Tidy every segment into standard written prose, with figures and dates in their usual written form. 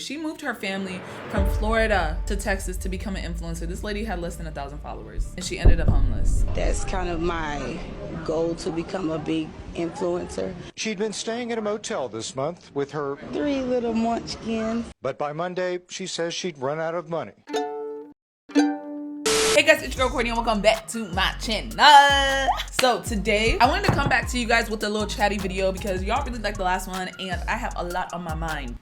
She moved her family from Florida to Texas to become an influencer. This lady had less than 1,000 followers and she ended up homeless. That's kind of my goal, to become a big influencer. She'd been staying at a motel this month with her 3 little munchkins. but by Monday, she says she'd run out of money. Hey guys, it's your girl Courtney and welcome back to my channel. So today, I wanted to come back to you guys with a little chatty video because y'all really liked the last one and I have a lot on my mind.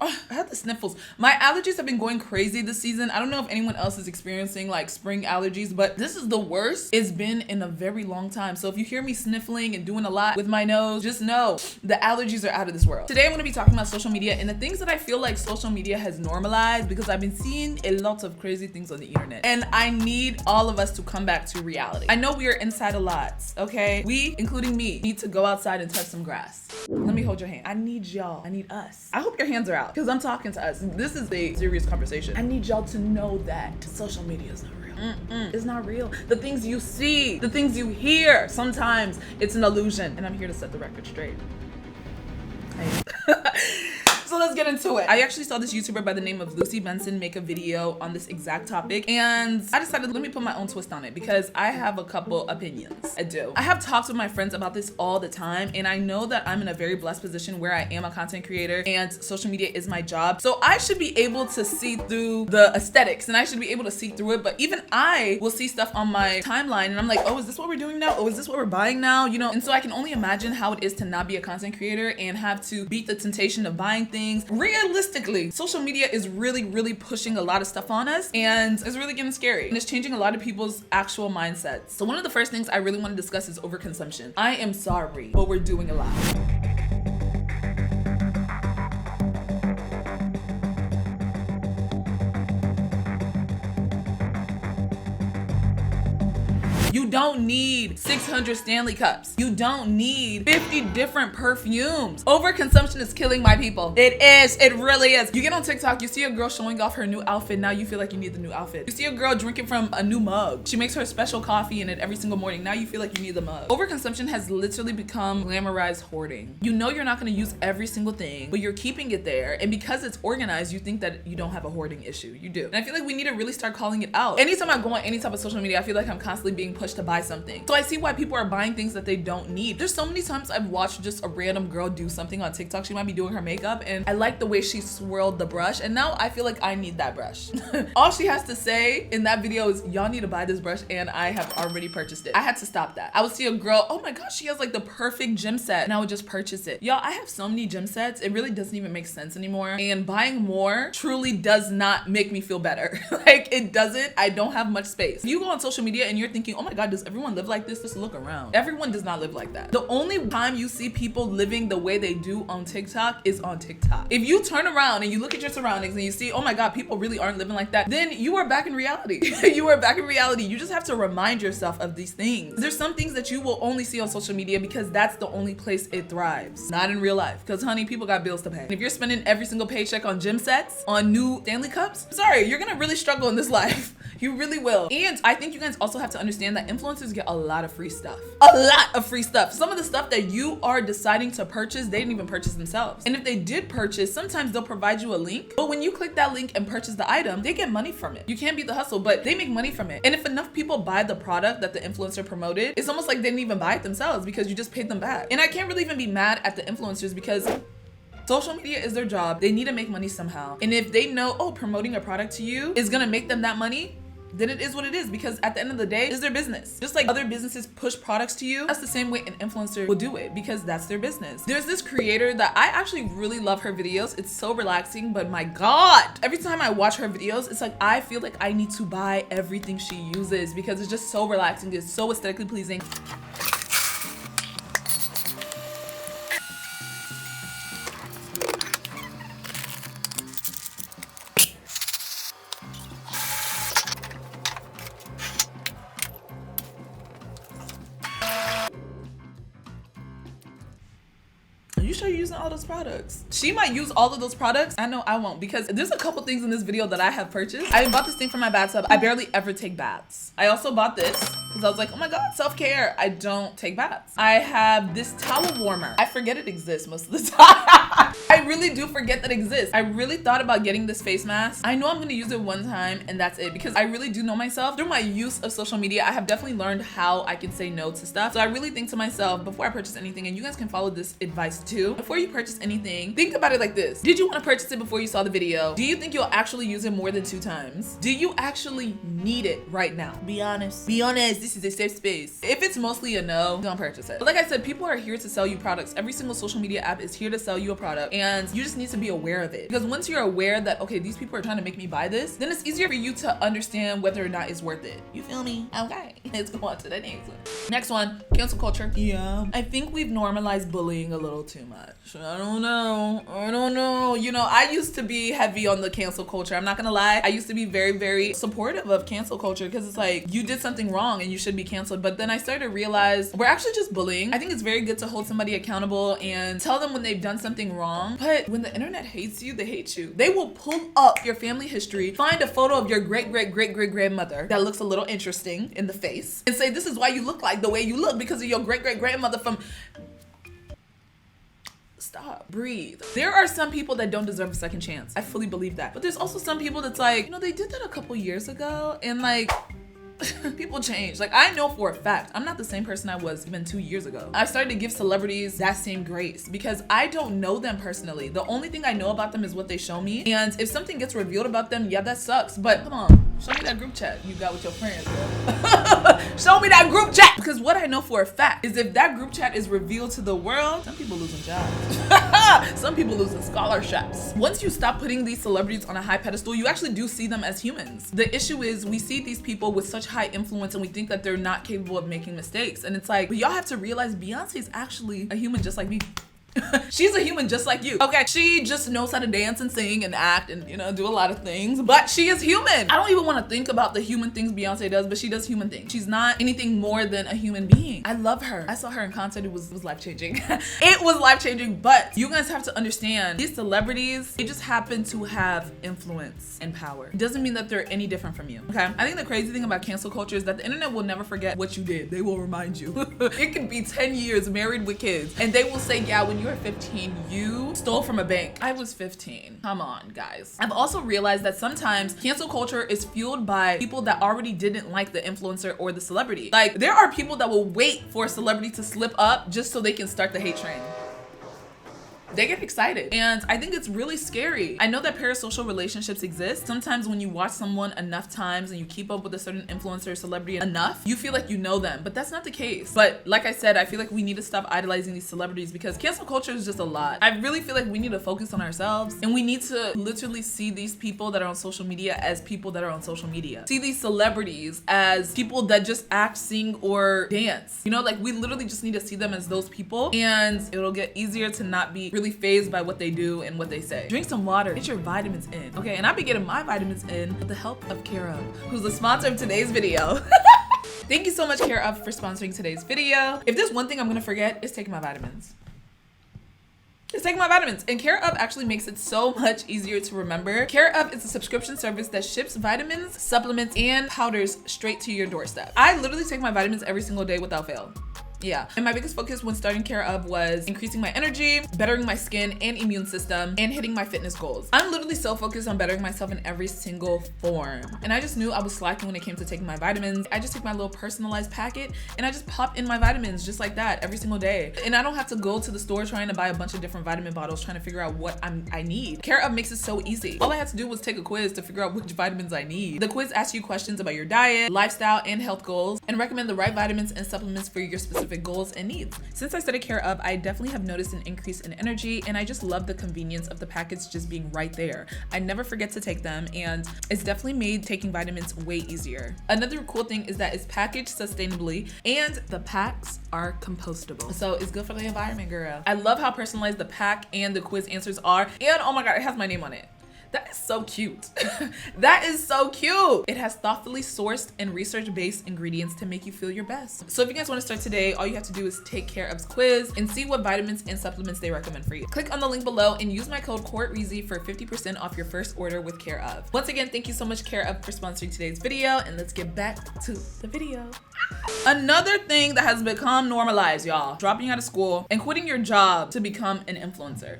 Oh, I have the sniffles. My allergies have been going crazy this season. I don't know if anyone else is experiencing like spring allergies, but this is the worst it's been in a very long time. So if you hear me sniffling and doing a lot with my nose, just know the allergies are out of this world. Today I'm going to be talking about social media and the things that I feel like social media has normalized because I've been seeing a lot of crazy things on the internet and I need all of us to come back to reality. I know we are inside a lot, okay? We, including me, need to go outside and touch some grass. Let me hold your hand. I need y'all. I need us. I hope your hands are out because I'm talking to us. This is a serious conversation. I need y'all to know that social media is not real. It's not real. The things you see, the things you hear, sometimes it's an illusion. And I'm here to set the record straight. Hey. So let's get into it. I actually saw this YouTuber by the name of Lucy Benson make a video on this exact topic and I decided let me put my own twist on it because I have a couple opinions. I do. I have talks with my friends about this all the time and I know that I'm in a very blessed position where I am a content creator and social media is my job. So I should be able to see through the aesthetics and I should be able to see through it, but even I will see stuff on my timeline and I'm like, oh, is this what we're doing now? Oh, is this what we're buying now? You know, and so I can only imagine how it is to not be a content creator and have to beat the temptation of buying things. Realistically, social media is really pushing a lot of stuff on us and it's really getting scary and it's changing a lot of people's actual mindsets. So one of the first things I really want to discuss is overconsumption. I am sorry, but we're doing a lot. You don't need 600 Stanley cups. You don't need 50 different perfumes. Overconsumption is killing my people. It is. It really is. You get on TikTok, you see a girl showing off her new outfit. Now you feel like you need the new outfit. You see a girl drinking from a new mug. She makes her special coffee in it every single morning. Now you feel like you need the mug. Overconsumption has literally become glamorized hoarding. You know you're not going to use every single thing, but you're keeping it there. And because it's organized, you think that you don't have a hoarding issue. You do. And I feel like we need to really start calling it out. Anytime I go on any type of social media, I feel like I'm constantly being pushed to buy something. So I see why people are buying things that they don't need. There's so many times I've watched just a random girl do something on TikTok. She might be doing her makeup and I like the way she swirled the brush and now I feel like I need that brush. All she has to say in that video is y'all need to buy this brush and I have already purchased it. I had to stop that. I would see a girl, oh my gosh, she has like the perfect gym set and I would just purchase it. Y'all, I have so many gym sets. It really doesn't even make sense anymore. And buying more truly does not make me feel better. Like it doesn't. I don't have much space. If you go on social media and you're thinking, oh my God, does everyone live like this? Just look around. Everyone does not live like that. The only time you see people living the way they do on TikTok is on TikTok. If you turn around and you look at your surroundings and you see, oh my God, people really aren't living like that, then you are back in reality. You are back in reality. You just have to remind yourself of these things. There's some things that you will only see on social media because that's the only place it thrives. Not in real life. Because honey, people got bills to pay. And if you're spending every single paycheck on gym sets, on new Stanley cups, sorry, you're gonna really struggle in this life. You really will. And I think you guys also have to understand that influencers get a lot of free stuff. A lot of free stuff. Some of the stuff that you are deciding to purchase, they didn't even purchase themselves. And if they did purchase, sometimes they'll provide you a link. But when you click that link and purchase the item, they get money from it. You can't beat the hustle, but they make money from it. And if enough people buy the product that the influencer promoted, it's almost like they didn't even buy it themselves because you just paid them back. And I can't really even be mad at the influencers because social media is their job. They need to make money somehow. And if they know, oh, promoting a product to you is gonna make them that money, then it is what it is because at the end of the day, it's their business. Just like other businesses push products to you, that's the same way an influencer will do it because that's their business. There's this creator that I actually really love her videos. It's so relaxing, but my God, every time I watch her videos, it's like I feel like I need to buy everything she uses because it's just so relaxing. It's so aesthetically pleasing. Are you sure you're using all those products? She might use all of those products. I know I won't because there's a couple things in this video that I have purchased. I bought this thing for my bathtub. I barely ever take baths. I also bought this. because I was like, oh my God, self-care. I don't take baths. I have this towel warmer. I forget it exists most of the time. I really do forget that it exists. I really thought about getting this face mask. I know I'm gonna use it one time and that's it, because I really do know myself. Through my use of social media, I have definitely learned how I can say no to stuff. So I really think to myself, before I purchase anything, and you guys can follow this advice too, before you purchase anything, think about it like this. Did you want to purchase it before you saw the video? Do you think you'll actually use it more than 2 times? Do you actually need it right now? Be honest. Be honest. This is a safe space. If it's mostly a no, don't purchase it. But like I said, people are here to sell you products. Every single social media app is here to sell you a product, and you just need to be aware of it. Because once you're aware that, okay, these people are trying to make me buy this, then it's easier for you to understand whether or not it's worth it. You feel me? Okay, let's go on to the next one. Next one, cancel culture. Yeah, I think we've normalized bullying a little too much. I don't know. You know, I used to be heavy on the cancel culture. I'm not gonna lie. I used to be very, very supportive of cancel culture, because it's like, you did something wrong and you should be canceled. But then I started to realize we're actually just bullying. I think it's very good to hold somebody accountable and tell them when they've done something wrong. But when the internet hates you, they hate you. They will pull up your family history, find a photo of your great-great-great-great-grandmother that looks a little interesting in the face, and say, this is why you look like the way you look, because of your great-great-grandmother from... Stop, breathe. There are some people that don't deserve a second chance. I fully believe that. But there's also some people that's like, you know, they did that a couple years ago, and like, people change. Like, I know for a fact, I'm not the same person I was even 2 years ago. I started to give celebrities that same grace because I don't know them personally. The only thing I know about them is what they show me. And if something gets revealed about them, yeah, that sucks. But come on, show me that group chat you got with your friends, bro. Show me that group chat. Because what I know for a fact is if that group chat is revealed to the world, some people losing jobs. Some people losing scholarships. Once you stop putting these celebrities on a high pedestal, you actually do see them as humans. The issue is we see these people with such high influence and we think that they're not capable of making mistakes. And it's like, but y'all have to realize Beyonce is actually a human just like me. She's a human just like you. Okay, she just knows how to dance and sing and act and, you know, do a lot of things, but she is human. I don't even want to think about the human things Beyonce does, but she does human things. She's not anything more than a human being. I love her. I saw her in concert. It was life-changing. It was life-changing, but you guys have to understand, these celebrities, they just happen to have influence and power. It doesn't mean that they're any different from you, okay? I think the crazy thing about cancel culture is that the internet will never forget what you did. They will remind you. It could be 10 years married with kids, and they will say, yeah, when you were 15, you stole from a bank. I was 15. Come on, guys. I've also realized that sometimes cancel culture is fueled by people that already didn't like the influencer or the celebrity. Like, there are people that will wait for a celebrity to slip up just so they can start the hate train. They get excited, and I think it's really scary. I know that parasocial relationships exist. Sometimes when you watch someone enough times and you keep up with a certain influencer or celebrity enough, you feel like you know them, but that's not the case. But like I said, I feel like we need to stop idolizing these celebrities because cancel culture is just a lot. I really feel like we need to focus on ourselves, and we need to literally see these people that are on social media as people that are on social media. See these celebrities as people that just act, sing, or dance. You know, like, we literally just need to see them as those people, and it'll get easier to not be really phased by what they do and what they say. Drink some water, get your vitamins in, okay? And I'll be getting my vitamins in with the help of Care Up, who's the sponsor of today's video. Thank you so much, Care Up, for sponsoring today's video. If there's one thing I'm gonna forget, it's taking my vitamins. It's taking my vitamins, and Care Up actually makes it so much easier to remember. Care Up is a subscription service that ships vitamins, supplements, and powders straight to your doorstep. I literally take my vitamins every single day without fail. Yeah, and my biggest focus when starting Care Up was increasing my energy, bettering my skin and immune system, and hitting my fitness goals. I'm literally so focused on bettering myself in every single form. And I just knew I was slacking when it came to taking my vitamins. I just take my little personalized packet and I just pop in my vitamins just like that every single day. And I don't have to go to the store trying to buy a bunch of different vitamin bottles trying to figure out what I need. Care Up makes it so easy. All I had to do was take a quiz to figure out which vitamins I need. The quiz asks you questions about your diet, lifestyle, and health goals, and recommend the right vitamins and supplements for your specific goals and needs. Since I started Care Up, I definitely have noticed an increase in energy, and I just love the convenience of the packets just being right there. I never forget to take them, and it's definitely made taking vitamins way easier. Another cool thing is that it's packaged sustainably, and the packs are compostable. So it's good for the environment, girl. I love how personalized the pack and the quiz answers are, and oh my God, it has my name on it. That is so cute. That is so cute. It has thoughtfully sourced and research-based ingredients to make you feel your best. So if you guys want to start today, all you have to do is take Care Of's quiz and see what vitamins and supplements they recommend for you. Click on the link below and use my code COURTREEZY for 50% off your first order with Care Of. Once again, thank you so much, Care Of, for sponsoring today's video, and let's get back to the video. Another thing that has become normalized, y'all, dropping out of school and quitting your job to become an influencer.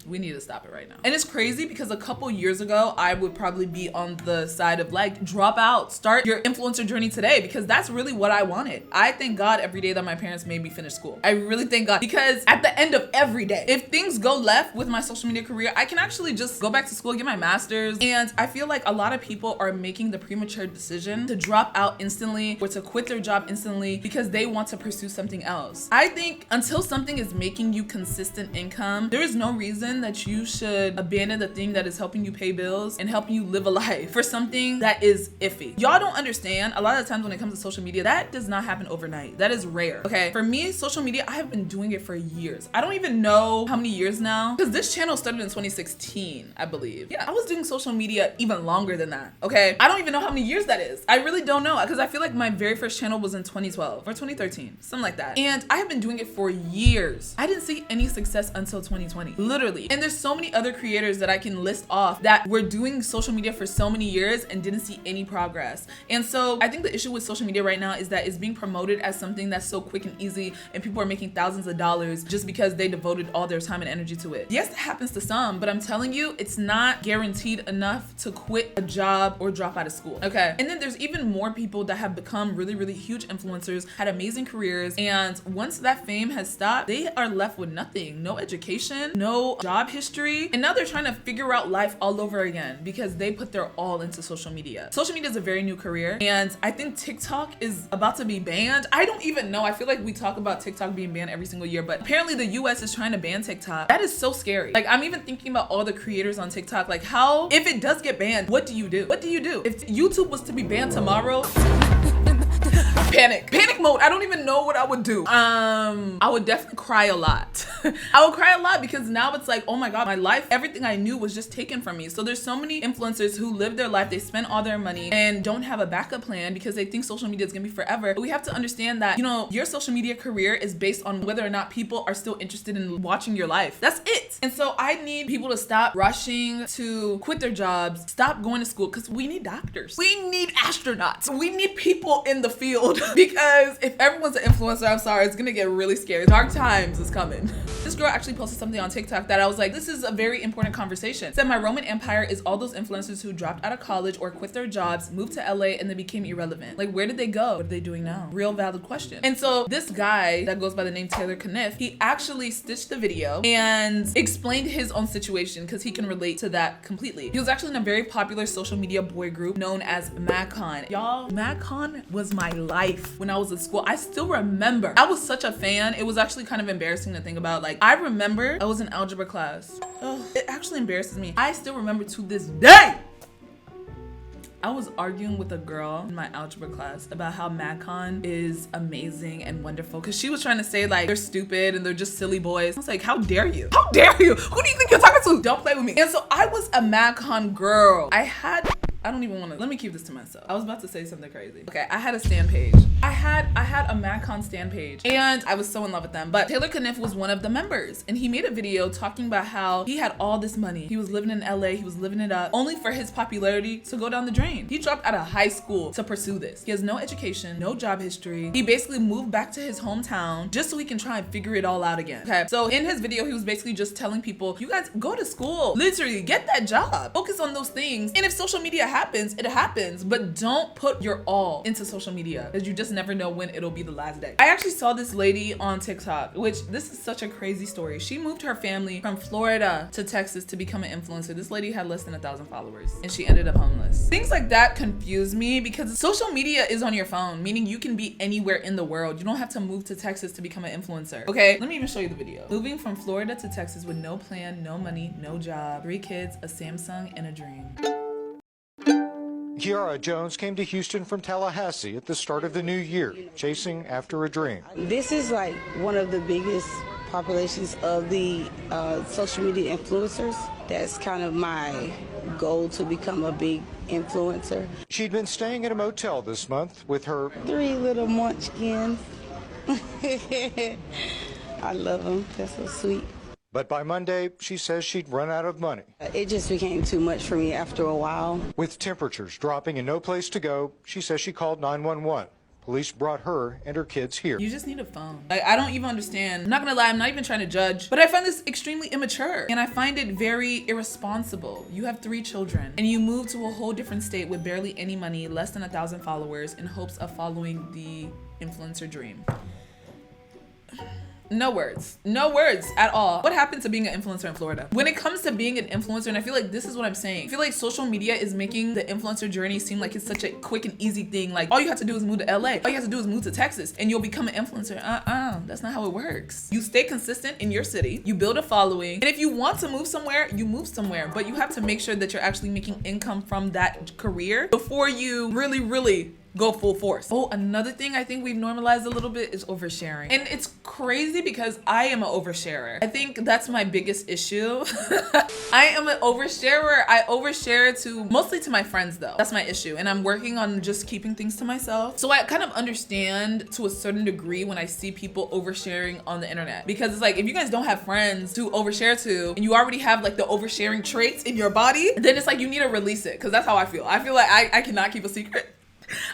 We need to stop it right now. And it's crazy because a couple years ago, I would probably be on the side of like, drop out, start your influencer journey today, because that's really what I wanted. I thank God every day that my parents made me finish school. I really thank God, because at the end of every day, if things go left with my social media career, I can actually just go back to school, get my master's. And I feel like a lot of people are making the premature decision to drop out instantly or to quit their job instantly because they want to pursue something else. I think until something is making you consistent income, there is no reason that you should abandon the thing that is helping you pay bills and helping you live a life for something that is iffy. Y'all don't understand, a lot of times when it comes to social media, that does not happen overnight. That is rare, okay? For me, social media, I have been doing it for years. I don't even know how many years now, because this channel started in 2016, I believe. Yeah, I was doing social media even longer than that, okay? I don't even know how many years that is. I really don't know, because I feel like my very first channel was in 2012 or 2013, something like that. And I have been doing it for years. I didn't see any success until 2020, literally. And there's so many other creators that I can list off that were doing social media for so many years and didn't see any progress. And so I think the issue with social media right now is that it's being promoted as something that's so quick and easy, and people are making thousands of dollars just because they devoted all their time and energy to it. Yes, it happens to some, but I'm telling you, it's not guaranteed enough to quit a job or drop out of school, okay? And then there's even more people that have become really, really huge influencers, had amazing careers, and once that fame has stopped, they are left with nothing. No education, no job history, and now they're trying to figure out life all over again because they put their all into social media. Social media is a very new career, and I think TikTok is about to be banned. I don't even know. I feel like we talk about TikTok being banned every single year, but apparently the US is trying to ban TikTok. That is so scary. Like, I'm even thinking about all the creators on TikTok. Like, how, if it does get banned, what do you do? What do you do? If YouTube was to be banned tomorrow, panic mode. I don't even know what I would do. I would definitely cry a lot. I would cry a lot because now it's like, oh my God, my life, everything I knew was just taken from me. So there's so many influencers who live their life, they spend all their money and don't have a backup plan because they think social media is gonna be forever. But we have to understand that, you know, your social media career is based on whether or not people are still interested in watching your life. That's it. And so I need people to stop rushing to quit their jobs, stop going to school, because we need doctors. We need astronauts. We need people in the field. Because if everyone's an influencer, I'm sorry, it's gonna get really scary. Dark times is coming. This girl actually posted something on TikTok that I was like, this is a very important conversation. Said my Roman empire is all those influencers who dropped out of college or quit their jobs, moved to LA, and then became irrelevant. Like, where did they go? What are they doing now? Real valid question. And so this guy that goes by the name Taylor Kniff, he actually stitched the video and explained his own situation because he can relate to that completely. He was actually in a very popular social media boy group known as MagCon. Y'all, MagCon was my life when I was in school. I still remember. I was such a fan. It was actually kind of embarrassing to think about. Like, I remember I was in algebra class. Oh, it actually embarrasses me. I still remember to this day, I was arguing with a girl in my algebra class about how MagCon is amazing and wonderful because she was trying to say like they're stupid and they're just silly boys. I was like, how dare you? How dare you? Who do you think you're talking to? Don't play with me. And so I was a MagCon girl. I don't even want to, let me keep this to myself. I was about to say something crazy. Okay, I had a stan page. I had a MagCon stan page and I was so in love with them. But Taylor Kniff was one of the members and he made a video talking about how he had all this money. He was living in LA, he was living it up, only for his popularity to go down the drain. He dropped out of high school to pursue this. He has no education, no job history. He basically moved back to his hometown just so he can try and figure it all out again. Okay, so in his video, he was basically just telling people, you guys go to school, literally get that job, focus on those things. And if social media happens, it happens, but don't put your all into social media because you just never know when it'll be the last day. I actually saw this lady on TikTok, which this is such a crazy story. She moved her family from Florida to Texas to become an influencer. This lady had less than 1,000 followers and she ended up homeless. Things like that confuse me because social media is on your phone, meaning you can be anywhere in the world. You don't have to move to Texas to become an influencer. Okay, let me even show you the video. Moving from Florida to Texas with no plan, no money, no job, 3 kids, a Samsung, and a dream. Kiara Jones came to Houston from Tallahassee at the start of the new year, chasing after a dream. This is like one of the biggest populations of the social media influencers. That's kind of my goal, to become a big influencer. She'd been staying in a motel this month with her 3 little munchkins. I love them. They're so sweet. But by Monday, she says she'd run out of money. It just became too much for me after a while. With temperatures dropping and no place to go, she says she called 911. Police brought her and her kids here. You just need a phone. Like, I don't even understand. I'm not gonna lie, I'm not even trying to judge, but I find this extremely immature and I find it very irresponsible. You have 3 children and you move to a whole different state with barely any money, less than 1,000 followers, in hopes of following the influencer dream. No words at all. What happened to being an influencer in Florida? When it comes to being an influencer, and I feel like this is what I'm saying, I feel like social media is making the influencer journey seem like it's such a quick and easy thing. Like, all you have to do is move to LA. All you have to do is move to Texas and you'll become an influencer. That's not how it works. You stay consistent in your city, you build a following, and if you want to move somewhere, you move somewhere, but you have to make sure that you're actually making income from that career before you really go full force. Oh, another thing I think we've normalized a little bit is oversharing. And it's crazy because I am an oversharer. I think that's my biggest issue. I am an oversharer. I overshare mostly to my friends though. That's my issue. And I'm working on just keeping things to myself. So I kind of understand to a certain degree when I see people oversharing on the internet. Because it's like, if you guys don't have friends to overshare to, and you already have like the oversharing traits in your body, then it's like you need to release it. Cause that's how I feel. I feel like I cannot keep a secret.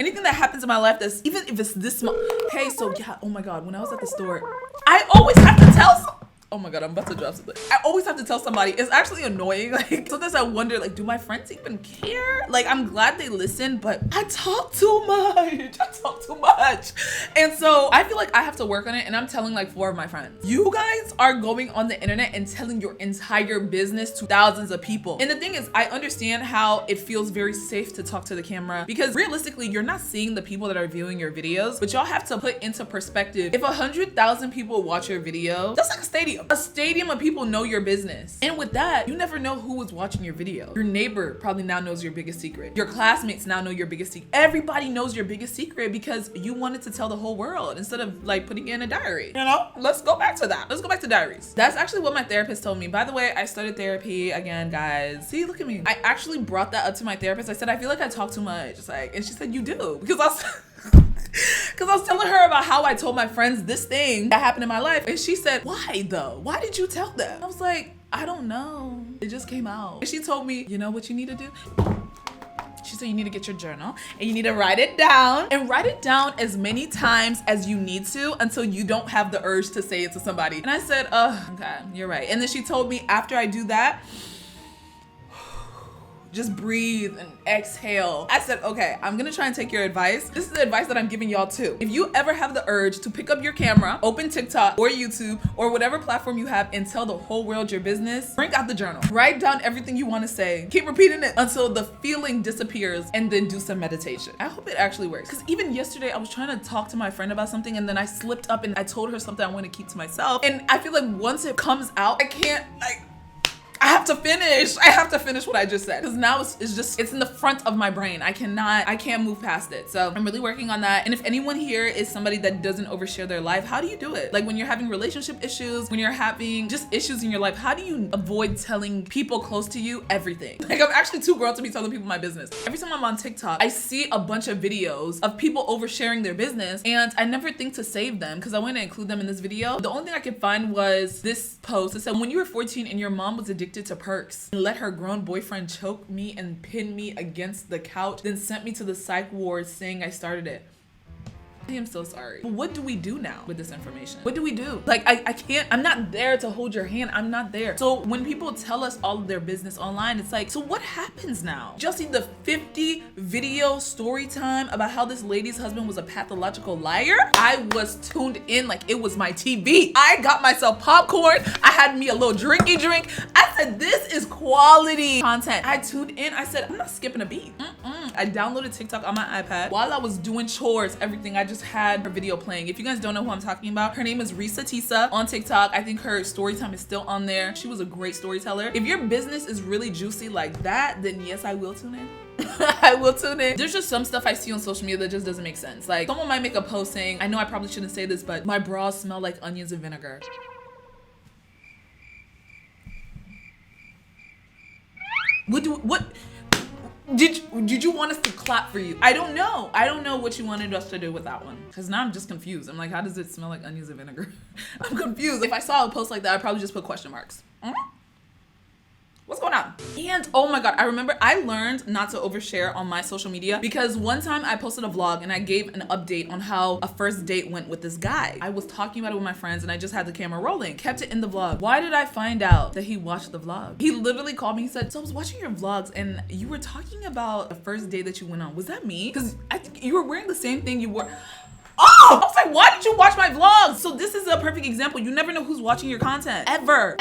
Anything that happens in my life, that's even if it's this small. Hey, so yeah, oh my God, when I was at the store, I always have to tell oh my God, I'm about to drop something. I always have to tell somebody. It's actually annoying. Like, sometimes I wonder, like, do my friends even care? Like, I'm glad they listen, but I talk too much. And so I feel like I have to work on it, and I'm telling like 4 of my friends. You guys are going on the internet and telling your entire business to thousands of people. And the thing is, I understand how it feels very safe to talk to the camera, because realistically, you're not seeing the people that are viewing your videos, but y'all have to put into perspective. If 100,000 people watch your video, that's like a stadium. A stadium of people know your business. And with that, you never know who was watching your video. Your neighbor probably now knows your biggest secret. Your classmates now know your biggest secret. Everybody knows your biggest secret because you wanted to tell the whole world instead of like putting it in a diary. You know, let's go back to that. Let's go back to diaries. That's actually what my therapist told me. By the way, I started therapy again, guys. See, look at me. I actually brought that up to my therapist. I said, I feel like I talk too much. It's like, and she said, you do. Because I was telling her about how I told my friends this thing that happened in my life. And she said, why though? Why did you tell them? I was like, I don't know. It just came out. And she told me, you know what you need to do? She said, you need to get your journal and you need to write it down, and write it down as many times as you need to until you don't have the urge to say it to somebody. And I said, oh, okay, you're right. And then she told me after I do that, just breathe and exhale. I said, okay, I'm gonna try and take your advice. This is the advice that I'm giving y'all too. If you ever have the urge to pick up your camera, open TikTok or YouTube or whatever platform you have and tell the whole world your business, bring out the journal. Write down everything you wanna say. Keep repeating it until the feeling disappears, and then do some meditation. I hope it actually works. Because even yesterday, I was trying to talk to my friend about something, and then I slipped up and I told her something I want to keep to myself. And I feel like once it comes out, I can't, like, I have to finish what I just said, because now it's in the front of my brain. I can't move past it. So I'm really working on that. And if anyone here is somebody that doesn't overshare their life, how do you do it? Like when you're having relationship issues, when you're having just issues in your life, how do you avoid telling people close to you everything? Like, I'm actually too grown to be telling people my business. Every time I'm on TikTok, I see a bunch of videos of people oversharing their business, and I never think to save them because I want to include them in this video. The only thing I could find was this post. It said, when you were 14 and your mom was addicted to perks and let her grown boyfriend choke me and pin me against the couch, then sent me to the psych ward saying I started it. I am so sorry. But what do we do now with this information? What do we do? Like, I can't, I'm not there to hold your hand. I'm not there. So when people tell us all of their business online, it's like, so what happens now? Just see the 50 video story time about how this lady's husband was a pathological liar. I was tuned in like it was my TV. I got myself popcorn. I had me a little drinky drink. I said, this is quality content. I tuned in. I said, I'm not skipping a beat. I downloaded TikTok on my iPad. While I was doing chores, everything, I just had her video playing. If you guys don't know who I'm talking about, her name is Risa Tisa on TikTok. I think her story time is still on there. She was a great storyteller. If your business is really juicy like that, then yes, I will tune in. I will tune in. There's just some stuff I see on social media that just doesn't make sense. Like, someone might make a post saying, I know I probably shouldn't say this, but my bras smell like onions and vinegar. What did you want us to clap for you? I don't know. I don't know what you wanted us to do with that one. Because now I'm just confused. I'm like, how does it smell like onions and vinegar? I'm confused. If I saw a post like that, I'd probably just put question marks. What's going on? And oh my God, I remember I learned not to overshare on my social media because one time I posted a vlog and I gave an update on how a first date went with this guy. I was talking about it with my friends and I just had the camera rolling, kept it in the vlog. Why did I find out that he watched the vlog? He literally called me, he said, so I was watching your vlogs and you were talking about the first date that you went on. Was that me? Because I think you were wearing the same thing you wore. Oh, I was like, why did you watch my vlogs? So this is a perfect example. You never know who's watching your content, ever.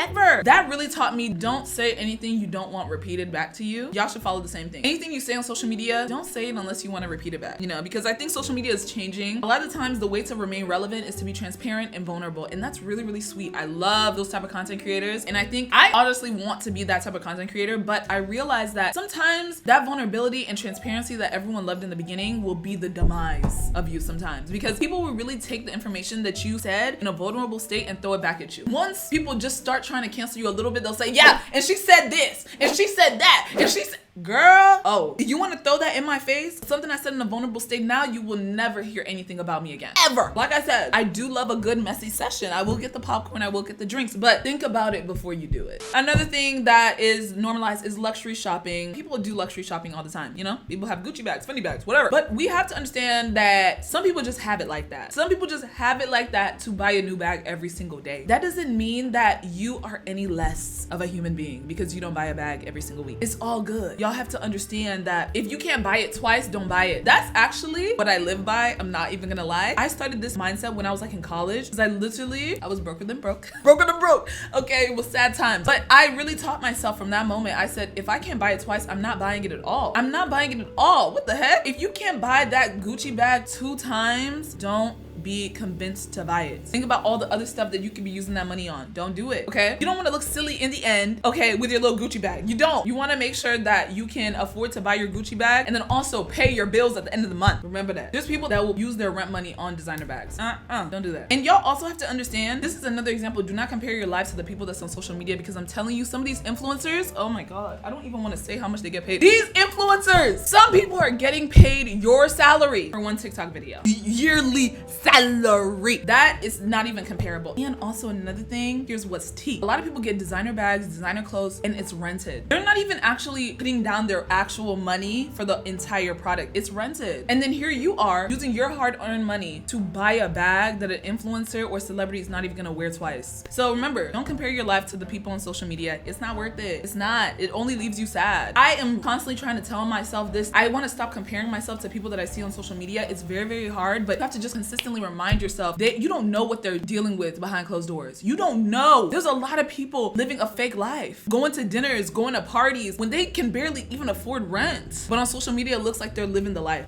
That really taught me, don't say anything you don't want repeated back to you. Y'all should follow the same thing. Anything you say on social media, don't say it unless you want to repeat it back, you know, because I think social media is changing. A lot of the times the way to remain relevant is to be transparent and vulnerable. And that's really, really sweet. I love those type of content creators. And I think I honestly want to be that type of content creator, but I realize that sometimes that vulnerability and transparency that everyone loved in the beginning will be the demise of you sometimes, because people will really take the information that you said in a vulnerable state and throw it back at you. Once people just start trying to cancel you a little bit, they'll say, yeah, and she said this, and she said that, and she said, girl, oh, you want to throw that in my face? Something I said in a vulnerable state, now you will never hear anything about me again, ever. Like I said, I do love a good messy session. I will get the popcorn, I will get the drinks, but think about it before you do it. Another thing that is normalized is luxury shopping. People do luxury shopping all the time, you know? People have Gucci bags, Fendi bags, whatever. But we have to understand that some people just have it like that. Some people just have it like that to buy a new bag every single day. That doesn't mean that you are any less of a human being because you don't buy a bag every single week. It's all good. Y'all have to understand that if you can't buy it twice, don't buy it. That's actually what I live by. I'm not even gonna lie. I started this mindset when I was like in college because I was broker than broke. Broker than broke. Okay, it was sad times. But I really taught myself from that moment. I said, if I can't buy it twice, I'm not buying it at all. I'm not buying it at all. What the heck? If you can't buy that Gucci bag 2 times, don't be convinced to buy it. Think about all the other stuff that you could be using that money on. Don't do it, okay? You don't want to look silly in the end, okay, with your little Gucci bag. You don't. You want to make sure that you can afford to buy your Gucci bag and then also pay your bills at the end of the month. Remember that. There's people that will use their rent money on designer bags. Don't do that. And y'all also have to understand, this is another example, do not compare your lives to the people that's on social media, because I'm telling you, some of these influencers, oh my God, I don't even want to say how much they get paid. These influencers, some people are getting paid your salary for one TikTok video. Yearly salary. That is not even comparable. And also another thing, here's what's tea. A lot of people get designer bags, designer clothes, and it's rented. They're not even actually putting down their actual money for the entire product. It's rented. And then here you are using your hard-earned money to buy a bag that an influencer or celebrity is not even gonna wear twice. So remember, don't compare your life to the people on social media. It's not worth it. It's not. It only leaves you sad. I am constantly trying to tell myself this. I want to stop comparing myself to people that I see on social media. It's very, very hard, but you have to just consistently remind yourself that you don't know what they're dealing with behind closed doors. You don't know. There's a lot of people living a fake life, going to dinners, going to parties when they can barely even afford rent. But on social media, it looks like they're living the life.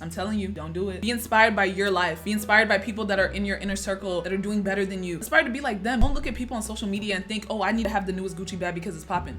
I'm telling you, don't do it. Be inspired by your life. Be inspired by people that are in your inner circle that are doing better than you. Inspired to be like them. Don't look at people on social media and think, oh, I need to have the newest Gucci bag because it's popping.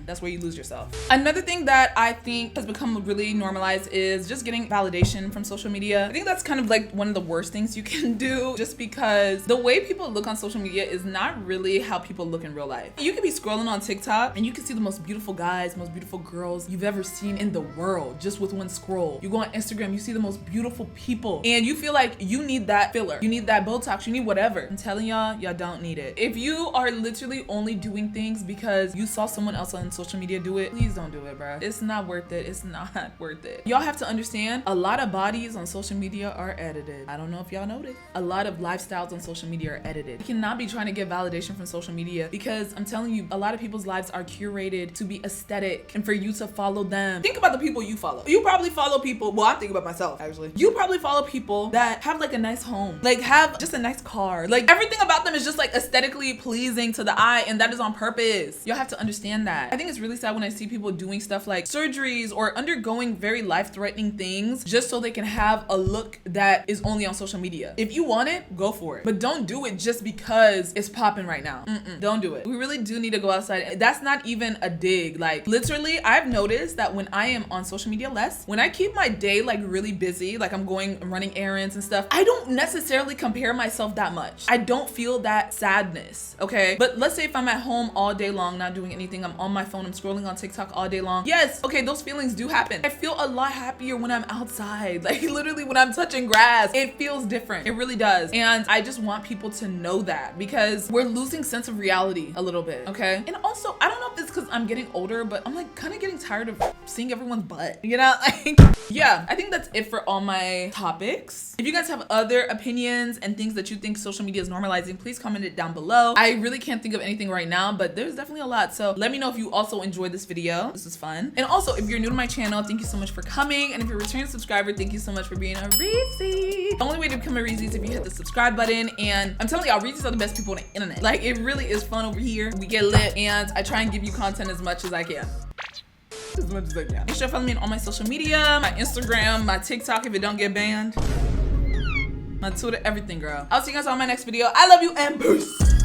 That's where you lose yourself. Another thing that I think has become really normalized is just getting validation from social media. I think that's kind of like one of the worst things you can do, just because the way people look on social media is not really how people look in real life. You could be scrolling on TikTok and you can see the most beautiful guys, most beautiful girls you've ever seen in the world just with one scroll. You go on Instagram, you see the most beautiful people and you feel like you need that filler, you need that Botox, you need whatever. I'm telling y'all don't need it. If you are literally only doing things because you saw someone else on social media do it, please don't do it, bro. It's not worth it. It's not worth it. Y'all have to understand, a lot of bodies on social media are edited. I don't know if y'all know this. A lot of lifestyles on social media are edited. You cannot be trying to get validation from social media, because I'm telling you, a lot of people's lives are curated to be aesthetic and for you to follow them. Think about the people you follow. You probably follow people, well, I'm thinking about myself actually. You probably follow people that have like a nice home, like have just a nice car, like everything about them is just like aesthetically pleasing to the eye, and that is on purpose. Y'all have to understand that. I think it's really sad when I see people doing stuff like surgeries or undergoing very life-threatening things just so they can have a look that is only on social media. If you want it, go for it, but don't do it just because it's popping right now. Don't do it. We really do need to go outside. That's not even a dig. Like literally, I've noticed that when I am on social media less, when I keep my day like really really busy, like I'm running errands and stuff, I don't necessarily compare myself that much. I don't feel that sadness, okay? But let's say if I'm at home all day long, not doing anything, I'm on my phone, I'm scrolling on TikTok all day long. Yes, okay, those feelings do happen. I feel a lot happier when I'm outside. Like literally when I'm touching grass, it feels different. It really does. And I just want people to know that, because we're losing sense of reality a little bit, okay? And also, I don't know if it's because I'm getting older, but I'm like kind of getting tired of seeing everyone's butt, you know? Like, yeah, I think that's it for all my topics. If you guys have other opinions and things that you think social media is normalizing, please comment it down below. I really can't think of anything right now, but there's definitely a lot. So let me know if you also enjoyed this video. This was fun. And also, if you're new to my channel, thank you so much for coming. And if you're a returning subscriber, thank you so much for being a Reezy. The only way to become a Reezy is if you hit the subscribe button. And I'm telling y'all, Reezys are the best people on the internet. Like, it really is fun over here. We get lit, and I try and give you content as much as I can. As much as I can. Make sure to follow me on all my social media, my Instagram, my TikTok if it don't get banned, my Twitter, everything, girl. I'll see you guys on my next video. I love you and peace.